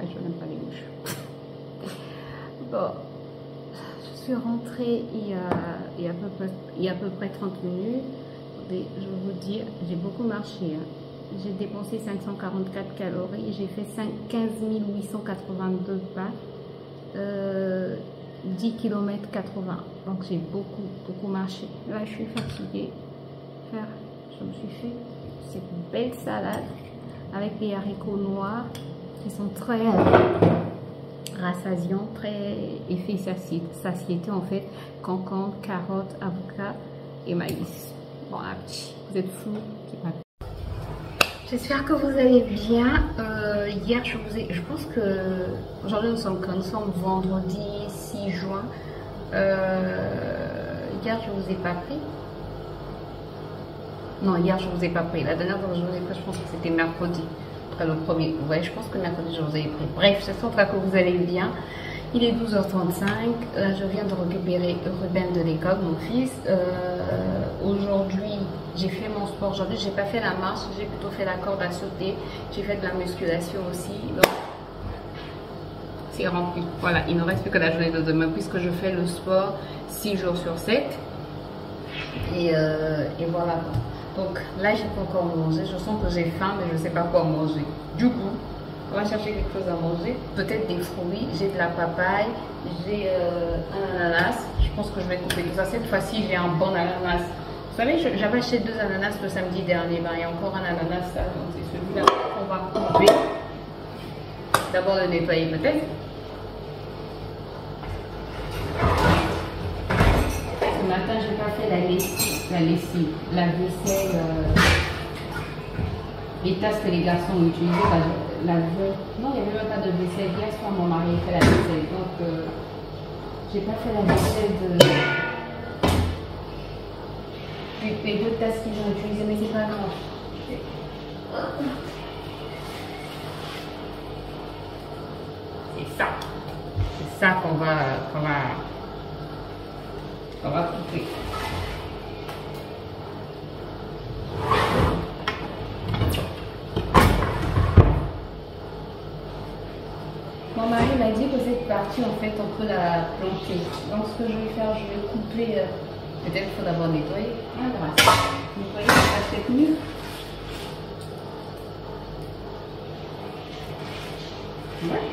je n'aime pas les mouches. Bon, je suis rentrée il y a à peu près 30 minutes. Je vais vous dire, j'ai beaucoup marché. Hein. J'ai dépensé 544 calories. J'ai fait 15 882 pas. 10 km 80. Donc j'ai beaucoup marché. Là, je suis fatiguée. Je me suis fait cette belle salade avec des haricots noirs qui sont très rassasiants, très effet satiété en fait. Concombre, carottes, avocat et maïs. Bon appétit. Vous êtes fous. J'espère que vous allez bien. Hier, je pense que aujourd'hui nous sommes vendredi 6 juin. Hier, je vous ai pas pris. Non, hier, je vous ai pas pris. La dernière fois que je vous ai pris, je pense que c'était mercredi. Après le premier. Ouais, je pense que mercredi, je vous ai pris. Bref, j'espère que vous allez bien. Il est 12h35. Là, je viens de récupérer Ruben de l'école, mon fils. Aujourd'hui, j'ai fait mon sport. Aujourd'hui, j'ai pas fait la marche. J'ai plutôt fait la corde à sauter. J'ai fait de la musculation aussi. Donc, c'est rempli. Voilà, il ne reste plus que la journée de demain puisque je fais le sport 6 jours sur 7. Et voilà. Donc là, j'ai pas encore mangé. Je sens que j'ai faim, mais je ne sais pas quoi manger. Du coup, on va chercher quelque chose à manger. Peut-être des fruits. J'ai de la papaye. J'ai un ananas. Je pense que je vais couper tout ça. Cette fois-ci, j'ai un bon ananas. Vous savez, j'avais acheté 2 ananas le samedi dernier. Ben, il y a encore un ananas là. Donc c'est celui-là qu'on va couper. D'abord le nettoyer peut-être. Ce matin, je n'ai pas fait la lessive, la vaisselle, les tasses que les garçons ont utilisées. Non, il n'y avait même pas de vaisselle. Hier soir, mon mari a fait la vaisselle. Donc, j'ai pas fait la vaisselle des 2 tasses qu'ils ont utilisées, mais c'est pas grave. C'est ça. C'est ça qu'on va couper. Mon mari m'a dit que cette partie, en fait, on peut la planter. Donc, ce que je vais faire, je vais couper. Peut-être qu'il faut d'abord nettoyer. Ah, grâce. Nettoyer, ça fait mieux. Ouais.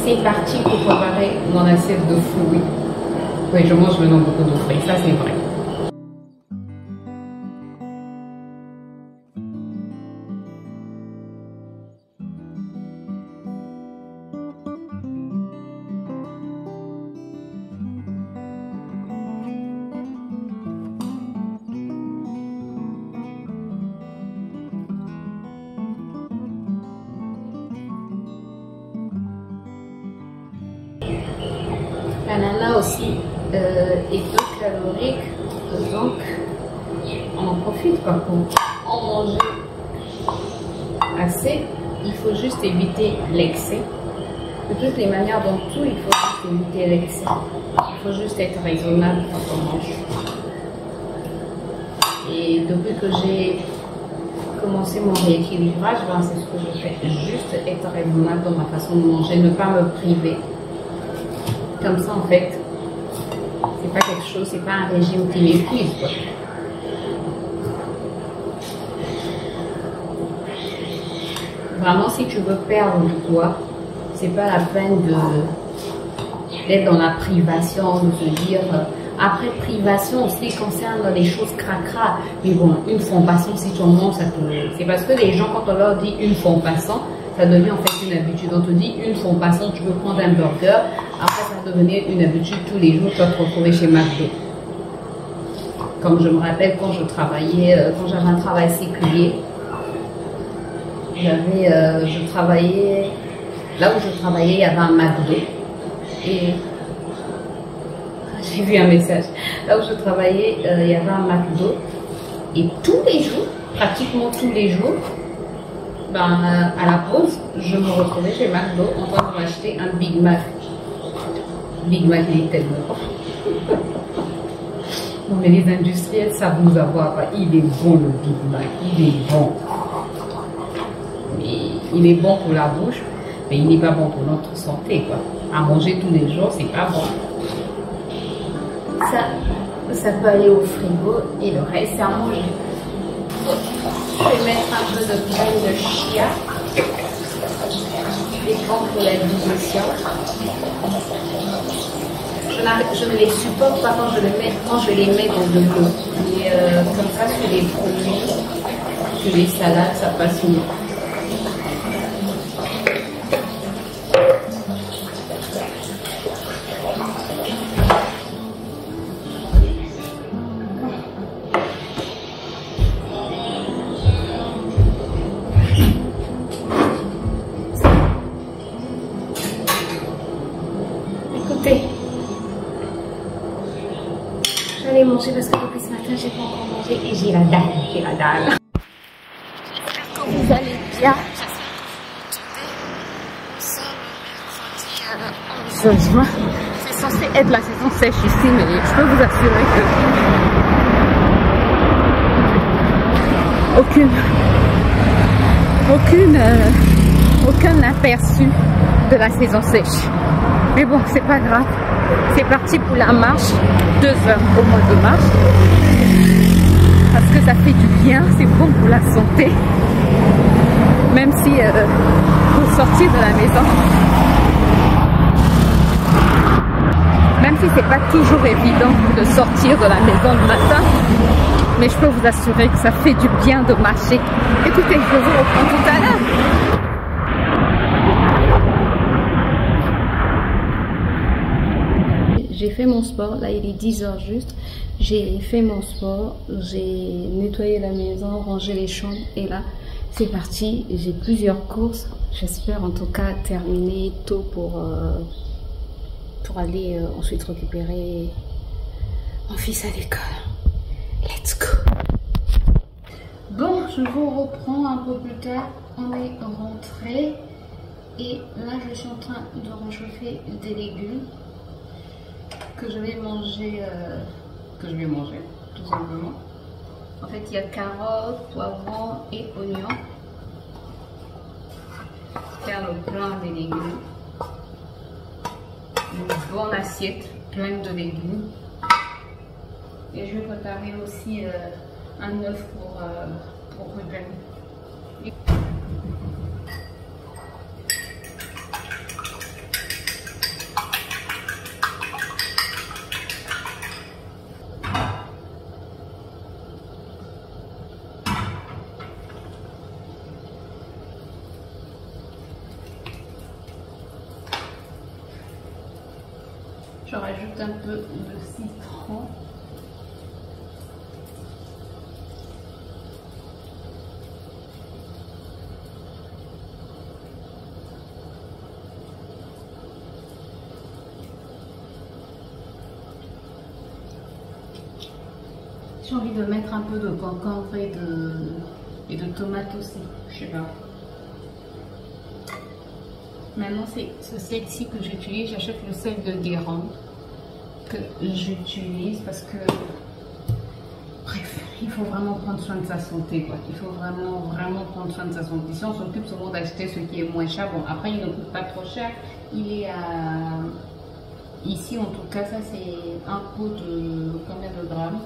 C'est parti pour préparer mon assiette de fruits. Oui, je mange maintenant beaucoup de fruits, ça c'est vrai. L'ananas aussi est peu calorique, donc on en profite quoi, pour en manger assez. Il faut juste éviter l'excès. De toutes les manières, dans tout, il faut juste éviter l'excès. Il faut juste être raisonnable quand on mange. Et depuis que commencer mon rééquilibrage, ben, c'est ce que je fais. Juste être raisonnable dans ma façon de manger, ne pas me priver. Comme ça, en fait, c'est pas quelque chose, c'est pas un régime qui m'épuise, quoi. Vraiment, si tu veux perdre du poids, c'est pas la peine d'être dans la privation, de se dire. Après, privation aussi concerne les choses cracra. Mais bon, une fois passant, si tu en manges, ça te. C'est parce que les gens, quand on leur dit une fois passant, ça devient en fait une habitude. On te dit une fois passant, tu veux prendre un burger. Après, ça va devenir une habitude tous les jours, tu vas te retrouver chez McDo. Comme je me rappelle quand je travaillais, quand j'avais un travail séculier. Je travaillais, là où je travaillais, il y avait un McDo. Et j'ai vu un message. Là où je travaillais, il y avait un McDo. Et tous les jours, pratiquement tous les jours, ben, à la pause, je me retrouvais chez McDo en train de m'acheter un Big Mac. Big Mac, il est tellement bon. Non, mais les industriels savent nous avoir. Il est bon le Big Mac, il est bon. Il est bon pour la bouche, mais il n'est pas bon pour notre santé, quoi. À manger tous les jours, c'est pas bon. Ça peut aller au frigo et le reste, c'est à manger. Je vais mettre un peu de graines de chia. Des graines pour la digestion. Je ne les supporte pas quand je les mets dans de l'eau. Mais comme ça, sur les produits, sur les salades, ça passe mieux. J'allais manger parce que depuis ce matin, j'ai pas encore mangé et j'ai la dalle. J'espère que vous allez bien. Nous sommes le mercredi 11 juin. C'est censé être la saison sèche ici, mais je peux vous assurer que aucun aperçu de la saison sèche. Mais bon, c'est pas grave. C'est parti pour la marche, 2 heures au mois de mars. Parce que ça fait du bien, c'est bon pour la santé. Même si pour sortir de la maison, même si c'est pas toujours évident de sortir de la maison le matin, mais je peux vous assurer que ça fait du bien de marcher. Écoutez, je vous reprends tout à l'heure. J'ai fait mon sport, là il est 10 heures juste, j'ai fait mon sport, j'ai nettoyé la maison, rangé les chambres et là c'est parti, j'ai plusieurs courses, j'espère en tout cas terminer tôt pour aller ensuite récupérer mon fils à l'école. Let's go! Bon, je vous reprends un peu plus tard, on est rentré et là je suis en train de réchauffer des légumes que je vais manger tout simplement. En fait, il y a carottes, poivrons et oignons. Faire le plein des légumes. Une bonne assiette pleine de légumes. Et je vais préparer aussi un œuf pour Ruben. Je rajoute un peu de citron. J'ai envie de mettre un peu de concombre et de tomates aussi. Je sais pas. Maintenant, c'est ce sel-ci que j'utilise. J'achète le sel de Guérande que j'utilise parce que, bref, il faut vraiment prendre soin de sa santé, quoi. Il faut vraiment prendre soin de sa santé. Si on s'occupe souvent d'acheter ce qui est moins cher, bon, après, il ne coûte pas trop cher. Il est à... Ici, en tout cas, ça, c'est un pot de combien de grammes?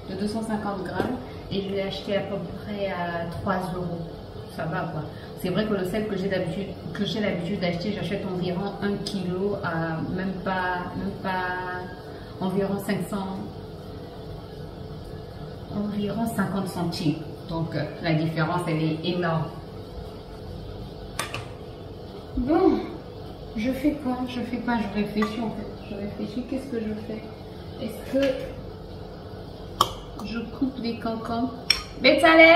De 250 grammes. Et je l'ai acheté à peu près à 3 euros. Ça va, quoi. C'est vrai que le sel que j'ai l'habitude d'acheter, j'achète environ 1 kg à même pas environ 50 centimes. Donc la différence, elle est énorme. Bon, je fais quoi? Je réfléchis en fait. Je réfléchis, qu'est-ce que je fais? Est-ce que je coupe les concombres? Bétalé!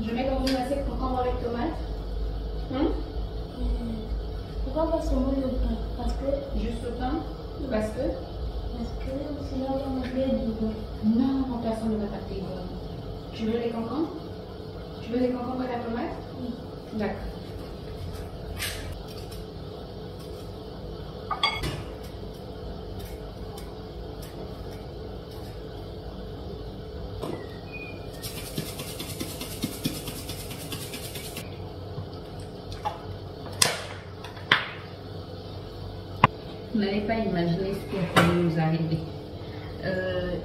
Je mets dans une assiette concombre avec tomate. Pourquoi pas seulement le pain? Parce que... Juste le pain? Parce que sinon on va manger du beurre. non, personne ne va t'appeler beurre. Tu veux les concombres? Tu veux les concombres et la tomate? Oui. D'accord. Vous n'allez pas imaginer ce qui a failli nous arriver.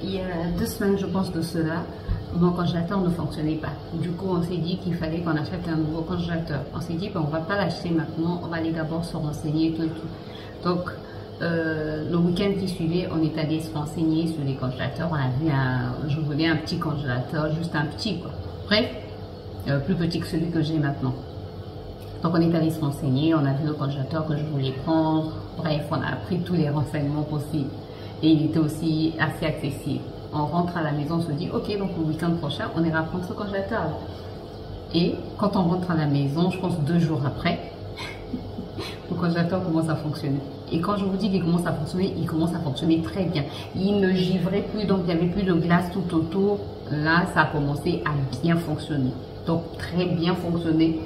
Il y a 2 semaines, je pense, de cela, mon congélateur ne fonctionnait pas. Du coup, on s'est dit qu'il fallait qu'on achète un nouveau congélateur. On s'est dit qu'on ne va pas l'acheter maintenant, on va aller d'abord se renseigner, tout. Donc, le week-end qui suivait, on est allé se renseigner sur les congélateurs. On a vu je voulais un petit congélateur, juste un petit, quoi. Bref, plus petit que celui que j'ai maintenant. Donc on est allé se renseigner, on a vu le congélateur que je voulais prendre, bref, on a pris tous les renseignements possibles et il était aussi assez accessible. On rentre à la maison, on se dit ok, donc le week-end prochain, on ira prendre ce congélateur. Et quand on rentre à la maison, je pense 2 jours après, le congélateur commence à fonctionner. Et quand je vous dis qu'il commence à fonctionner, il commence à fonctionner très bien. Il ne givrait plus, donc il n'y avait plus de glace tout autour. Là, ça a commencé à bien fonctionner. Donc très bien fonctionné.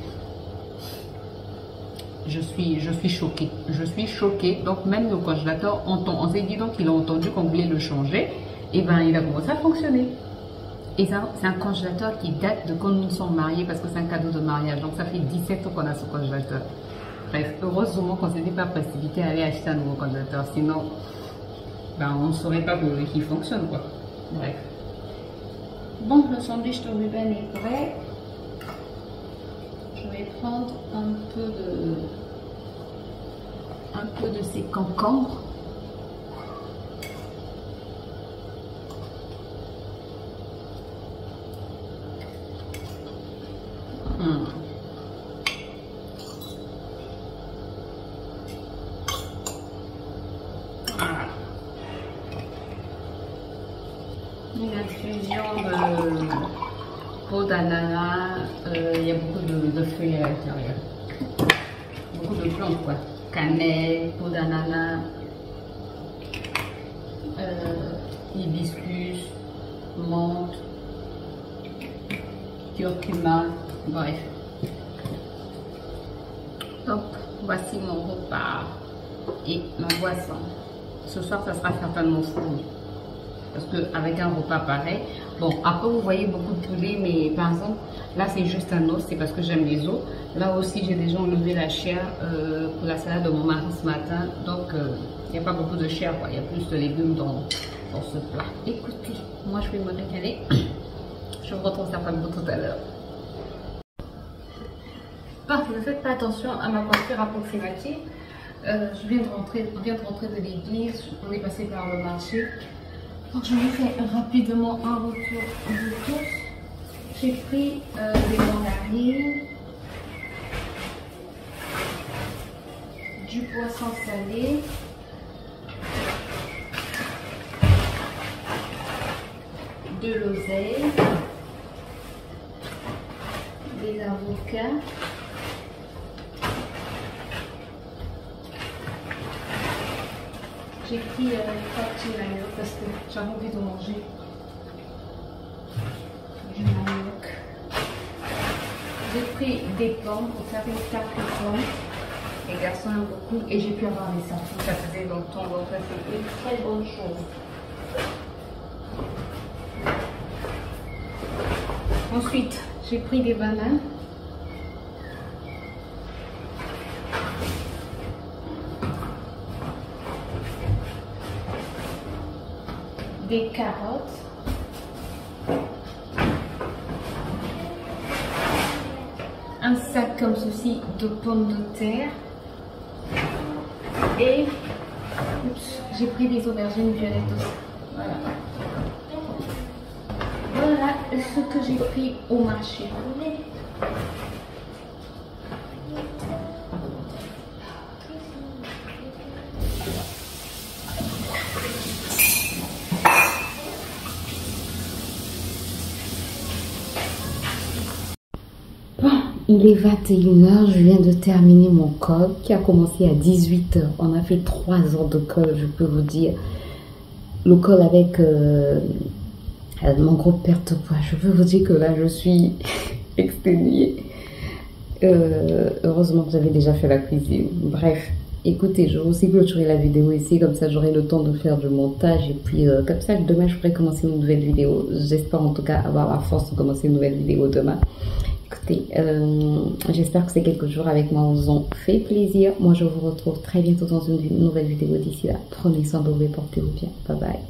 Je suis choquée. Je suis choquée. Donc même le congélateur, on s'est dit donc qu'il a entendu qu'on voulait le changer. Et ben il a commencé à fonctionner. Et ça, c'est un congélateur qui date de quand nous sommes mariés parce que c'est un cadeau de mariage. Donc ça fait 17 ans qu'on a ce congélateur. Bref, heureusement qu'on ne s'était pas précipité à aller acheter un nouveau congélateur. Sinon, ben, on ne saurait pas qu'il fonctionne, quoi. Bref. Bon, le sandwich de Ruben est prêt. Je vais prendre un peu de ces concombres. Une infusion de peau d'ananas, il y a beaucoup de feuilles à l'intérieur. Beaucoup de plantes, quoi. Cannelle, peau d'ananas, hibiscus, menthe, curcuma, bref. Donc, voici mon repas et ma boisson. Ce soir, ça sera certainement fourni. Parce qu'avec un repas pareil, bon, après vous voyez beaucoup de poulet, mais par exemple, là c'est juste un os, c'est parce que j'aime les os. Là aussi, j'ai déjà enlevé la chair pour la salade de mon mari ce matin. Donc, il n'y a pas beaucoup de chair, quoi. Il y a plus de légumes dans ce plat. Écoutez, moi je vais me régaler. Je vous retrouve certainement tout à l'heure. Bon, ne faites pas attention à ma posture approximative. On vient de rentrer de l'église, on est passé par le marché. Donc je vous fais rapidement un retour de tous. J'ai pris des mandarines, du poisson salé, de l'oseille, des avocats, j'ai pris 3 petits maniocs parce que j'avais envie de manger du manioc. J'ai pris des pommes pour faire une tarte de pommes. Les garçons aiment beaucoup et j'ai pu avoir les sartines, ça faisait longtemps, donc ça c'est une très bonne chose. Ensuite, j'ai pris des bananes. Des carottes. Un sac comme ceci de pommes de terre. Et j'ai pris des aubergines violettes aussi. Voilà. Voilà ce que j'ai pris au marché. Bon, il est 21h, je viens de terminer mon call qui a commencé à 18h. On a fait 3 heures de call, je peux vous dire. Le call avec mon groupe perte de poids. Je peux vous dire que là, je suis exténuée. Heureusement que j'avais déjà fait la cuisine. Bref, écoutez, je vais aussi clôturer la vidéo ici. Comme ça, j'aurai le temps de faire du montage. Et puis, comme ça, demain, je pourrai commencer une nouvelle vidéo. J'espère en tout cas avoir la force de commencer une nouvelle vidéo demain. Écoutez, j'espère que ces quelques jours avec moi vous ont fait plaisir. Moi, je vous retrouve très bientôt dans une nouvelle vidéo. D'ici là, prenez soin de vous et portez-vous bien. Bye bye.